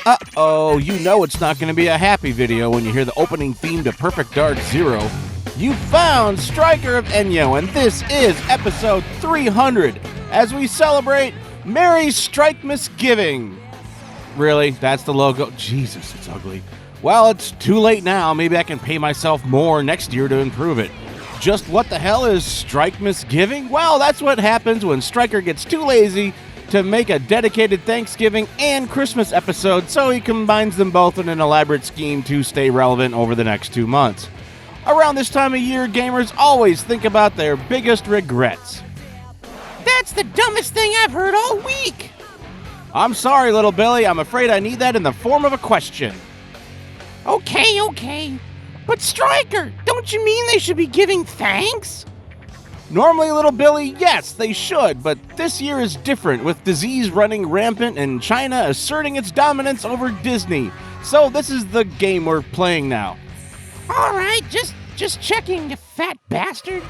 Uh-oh, you know it's not going to be a happy video when you hear the opening theme to Perfect Dark Zero. You found Stryker of Enyo, and this is episode 300, as we celebrate Merry Strikemas-giving. Really? That's the logo? Jesus, it's ugly. Well, it's too late now. Maybe I can pay myself more next year to improve it. Just what the hell is Strikemas-giving? Well, that's what happens when Stryker gets too lazy to make a dedicated Thanksgiving and Christmas episode, so he combines them both in an elaborate scheme to stay relevant over the next 2 months. Around this time of year, gamers always think about their biggest regrets. That's the dumbest thing I've heard all week! I'm sorry, little Billy. I'm afraid I need that in the form of a question. Okay. But Stryker, don't you mean they should be giving thanks? Normally, little Billy, yes, they should, but this year is different, with disease running rampant and China asserting its dominance over Disney. So this is the game we're playing now. All right, just checking, you fat bastard.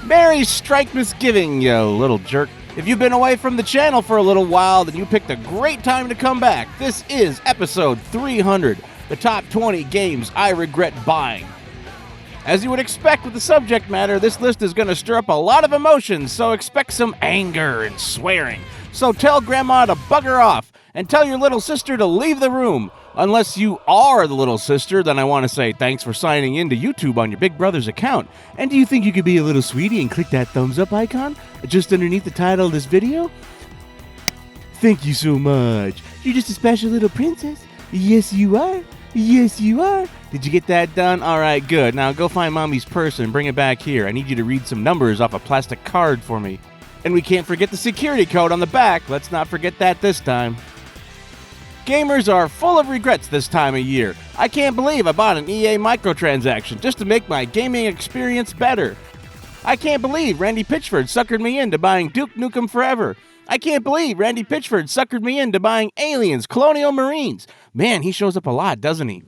Merry Strikemas-giving, you little jerk. If you've been away from the channel for a little while, then you picked a great time to come back. This is episode 300, the top 20 games I regret buying. As you would expect with the subject matter, this list is going to stir up a lot of emotions, so expect some anger and swearing. So tell Grandma to bugger off, and tell your little sister to leave the room. Unless you are the little sister, then I want to say thanks for signing in to YouTube on your big brother's account. And do you think you could be a little sweetie and click that thumbs up icon just underneath the title of this video? Thank you so much. You're just a special little princess. Yes, you are. Yes, you are. Did you get that done? All right, good. Now go find Mommy's purse and bring it back here. I need you to read some numbers off a plastic card for me. And we can't forget the security code on the back. Let's not forget that this time. Gamers are full of regrets this time of year. I can't believe I bought an EA microtransaction just to make my gaming experience better. I can't believe Randy Pitchford suckered me into buying Duke Nukem Forever. I can't believe Randy Pitchford suckered me into buying Aliens, Colonial Marines. Man, he shows up a lot, doesn't he?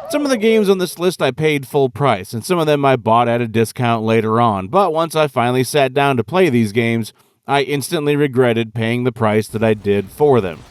Some of the games on this list I paid full price, and some of them I bought at a discount later on, but once I finally sat down to play these games, I instantly regretted paying the price that I did for them.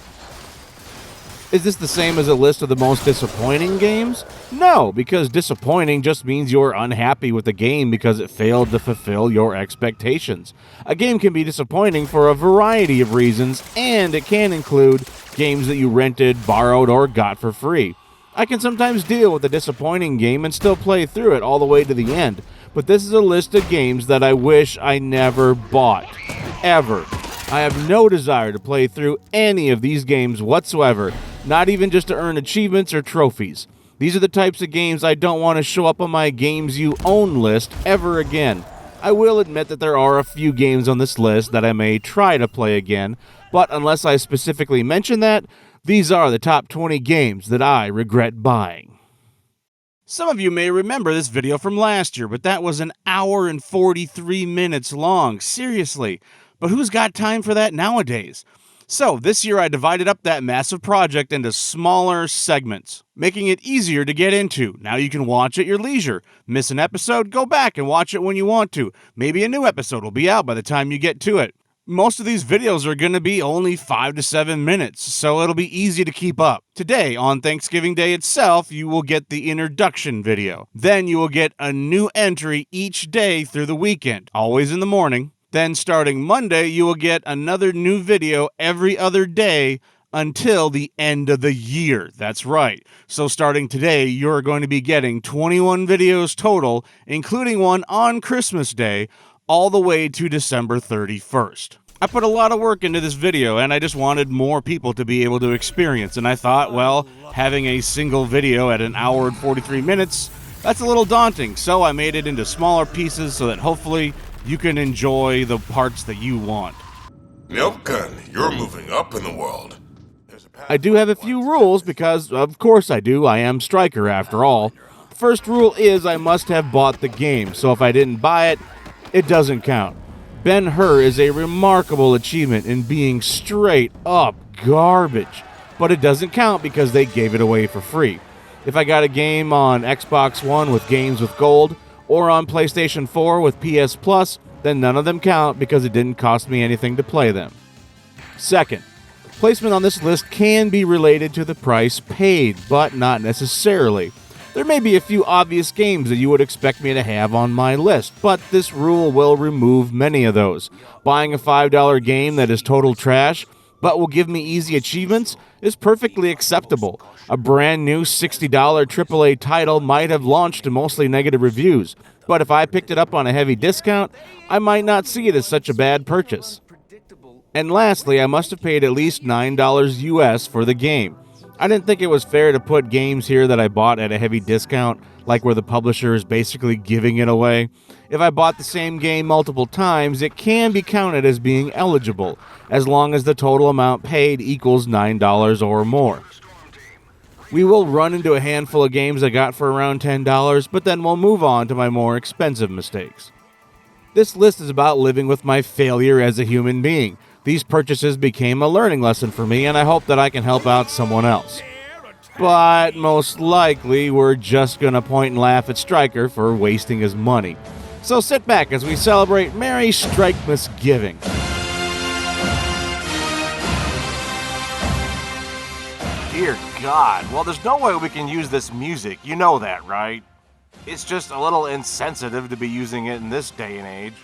Is this the same as a list of the most disappointing games? No, because disappointing just means you're unhappy with the game because it failed to fulfill your expectations. A game can be disappointing for a variety of reasons, and it can include games that you rented, borrowed, or got for free. I can sometimes deal with a disappointing game and still play through it all the way to the end, but this is a list of games that I wish I never bought. Ever. I have no desire to play through any of these games whatsoever, not even just to earn achievements or trophies. These are the types of games I don't want to show up on my Games You Own list ever again. I will admit that there are a few games on this list that I may try to play again, but unless I specifically mention that, these are the top 20 games that I regret buying. Some of you may remember this video from last year, but that was an hour and 43 minutes long. Seriously. But who's got time for that nowadays? So this year I divided up that massive project into smaller segments, making it easier to get into. Now you can watch at your leisure. Miss an episode, go back and watch it when you want to. Maybe a new episode will be out by the time you get to it. Most of these videos are going to be only 5 to 7 minutes, so it'll be easy to keep up. Today, on Thanksgiving Day itself, you will get the introduction video. Then you will get a new entry each day through the weekend, always in the morning. Then starting Monday, you will get another new video every other day until the end of the year. That's right. So starting today, you're going to be getting 21 videos total, including one on Christmas Day, all the way to December 31st. I put a lot of work into this video, and I just wanted more people to be able to experience, and I thought, well, having a single video at an hour and 43 minutes, that's a little daunting, so I made it into smaller pieces so that hopefully you can enjoy the parts that you want. Milkgun, you're moving up in the world. I do have a few rules because, of course I do, I am Stryker after all. First rule is I must have bought the game, so if I didn't buy it, it doesn't count. Ben-Hur is a remarkable achievement in being straight up garbage, but it doesn't count because they gave it away for free. If I got a game on Xbox One with Games with Gold, or on PlayStation 4 with PS Plus, then none of them count because it didn't cost me anything to play them. Second, Placement on this list can be related to the price paid, but not necessarily. There may be a few obvious games that you would expect me to have on my list, but this rule will remove many of those. Buying a $5 game that is total trash, but will give me easy achievements, is perfectly acceptable. A brand new $60 AAA title might have launched to mostly negative reviews, but if I picked it up on a heavy discount, I might not see it as such a bad purchase. And lastly, I must have paid at least $9 US for the game. I didn't think it was fair to put games here that I bought at a heavy discount, like where the publisher is basically giving it away. If I bought the same game multiple times, it can be counted as being eligible, as long as the total amount paid equals $9 or more. We will run into a handful of games I got for around $10, but then we'll move on to my more expensive mistakes. This list is about living with my failure as a human being. These purchases became a learning lesson for me, and I hope that I can help out someone else. But most likely, we're just going to point and laugh at Stryker for wasting his money. So sit back as we celebrate Merry Strikemas Giving. Dear God, well, there's no way we can use this music, you know that, right? It's just a little insensitive to be using it in this day and age.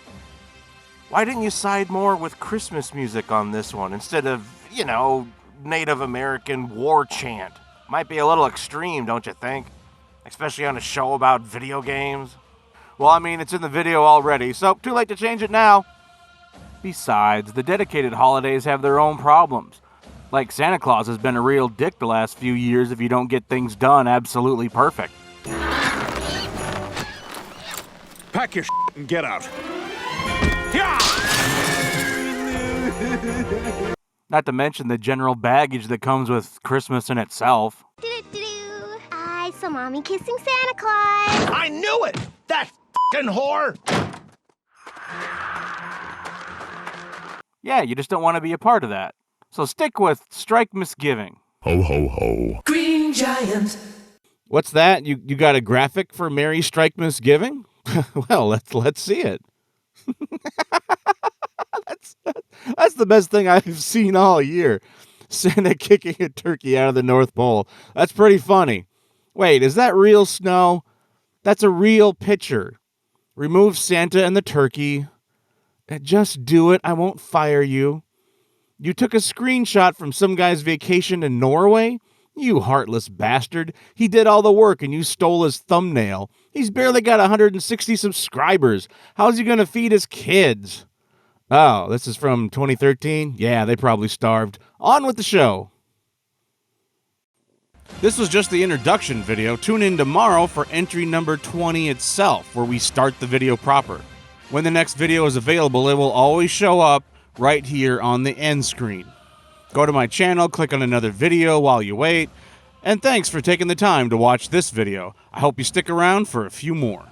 Why didn't you side more with Christmas music on this one instead of, Native American war chant? Might be a little extreme, don't you think? Especially on a show about video games. Well, I mean, it's in the video already, so too late to change it now. Besides, the dedicated holidays have their own problems. Like Santa Claus has been a real dick the last few years if you don't get things done absolutely perfect. Pack your shit and get out. Not to mention the general baggage that comes with Christmas in itself. I saw Mommy kissing Santa Claus. I knew it! That f***ing whore! Yeah, you just don't want to be a part of that. So stick with Strikemas Giving. Ho ho ho. Green Giant. What's that? You got a graphic for Merry Strikemas Giving? Well, let's see it. That's the best thing I've seen all year. Santa kicking a turkey out of the North Pole. That's pretty funny. Wait, is that real snow? That's a real picture. Remove Santa and the turkey. Just do it. I won't fire you. You took a screenshot from some guy's vacation in Norway? You heartless bastard. He did all the work and you stole his thumbnail. He's barely got 160 subscribers. How's he going to feed his kids? Oh, this is from 2013? Yeah, they probably starved. On with the show. This was just the introduction video. Tune in tomorrow for entry number 20 itself, where we start the video proper. When the next video is available, it will always show up right here on the end screen. Go to my channel, click on another video while you wait, and thanks for taking the time to watch this video. I hope you stick around for a few more.